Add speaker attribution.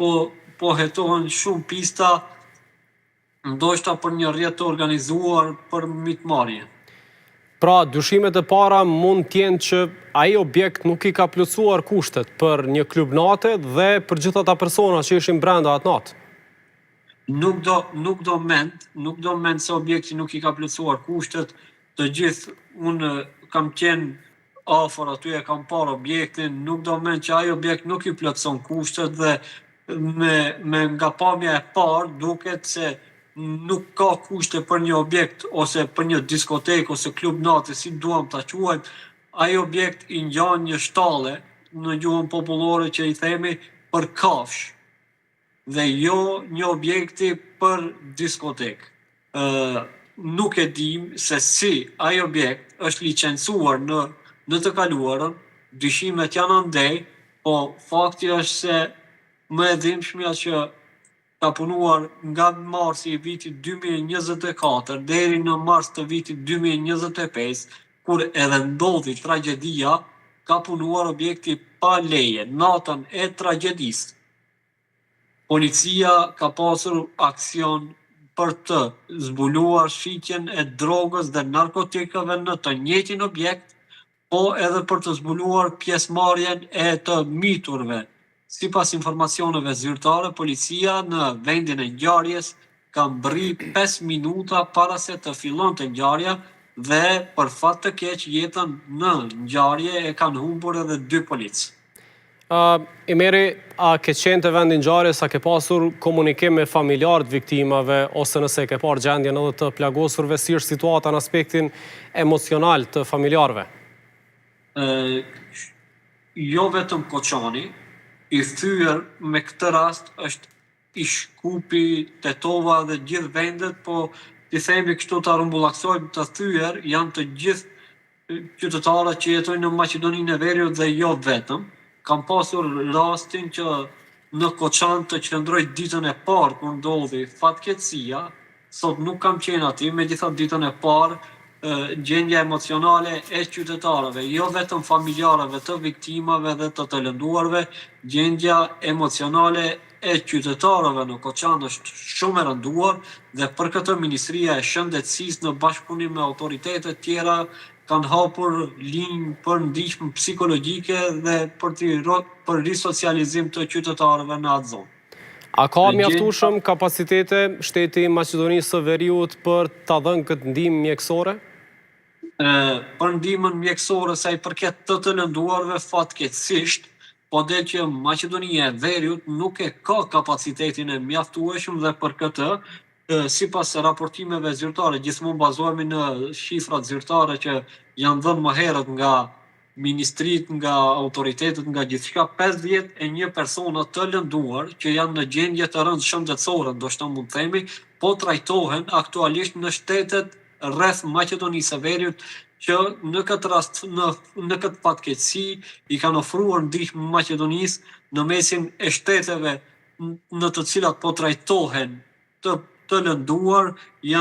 Speaker 1: po hetohen shumë pista, ndoshta për një rrjet të organizuar për mitmarrje.
Speaker 2: Pra, dyshimet e para mund t'jenë që ai objekt nuk i ka plotësuar kushtet për një klub nate dhe për gjithë ata persona që ishin brenda atë natë.
Speaker 1: Nuk do mend se objekti nuk i ka plotësuar kushtet. Të gjithë unë kam qenë afër aty, e kam parë objektin, nuk do mend që ai objekt nuk i plotëson kushtet dhe me nga pamja e parë duket se nuk ka kushte për një objekt ose për një diskotekë ose klub nate, si duam ta quajmë. Ai objekt i ngjan një shtalle, në gjuhën popullore që i themi për kafsh dhe jo një objekti për diskotekë. Nuk e dim se si ai objekt është licencuar në të kaluarën, dyshimet janë andej, po fakti është se më e dhimbshmja që ka punuar nga marsi i vitit 2024 deri në mars të vitit 2025, kur edhe ndodhi tragjedia, ka punuar objekti pa leje, natën e tragjedisë. Policia ka pasur aksion për të zbuluar shitjen e drogës dhe narkotikave në të njëjtin objekt, po edhe për të zbuluar pjesëmarrjen e të miturve. Sipas informacioneve zyrtare, policia në vendin e ngjarjes ka mbri 5 minuta para se të fillonte ngjarja dhe për fat të keq jetën në ngjarje e kanë humbur edhe 2 policë.
Speaker 2: Imeri, a ke qenë të vendin ngjarjes, a ke pasur komunikim me familjarët viktimave, ose nëse ke parë gjendjen edhe të plagosurve, si është situata në aspektin emocional të familjarëve?
Speaker 1: Jo vetëm Koçani, i thyer me këtë rast është i Shkupi, Tetova dhe gjithë vendet, po ti themi kështu ta rumbullaksojmë, të thyer janë të gjithë qytetarët që jetojnë në Maqedoninë e Veriut dhe jo vetëm. Kam pasur rastin që në Koçan të qëndroj ditën e parë kur ndodhi fatkeqësia, sot nuk kam qenë aty, megjithatë ditën e parë gjendja emocionale e qytetarëve, jo vetëm familjarëve të viktimave dhe të lënduarve, gjendja emocionale e qytetarëve në Koçan është shumë e rënduar dhe për këtë Ministria e Shëndetësisë në bashkëpunim me autoritetet tjera kanë hapur linjë për ndihmë psikologjike dhe për risocializim të qytetarëve në atë zonë.
Speaker 2: A ka mjaftueshëm kapacitete shteti i Maqedonisë së Veriut për ta dhënë këtë ndihmë mjekësore?
Speaker 1: Për ndihmën mjekësore sa i përket të lënduarve, fatkeqësisht, po del që Maqedonia e Veriut nuk e ka kapacitetin e mjaftueshëm dhe për këtë, sipas raportimeve zyrtare, gjithmonë bazohemi në shifrat zyrtare që janë dhënë më herët nga ministritë, nga autoritetet, nga gjithçka, 51 persona të lënduar që janë në gjendje të rëndë shëndetësore, ndoshta mund të themi, po trajtohen aktualisht në shtetet rreth Maqedonisë së Veriut, që në këtë rast, në këtë fatkeqësi, i kanë ofruar ndihmë Maqedonisë në mesin e shteteve në të cilat po trajtohen të lënduar, janë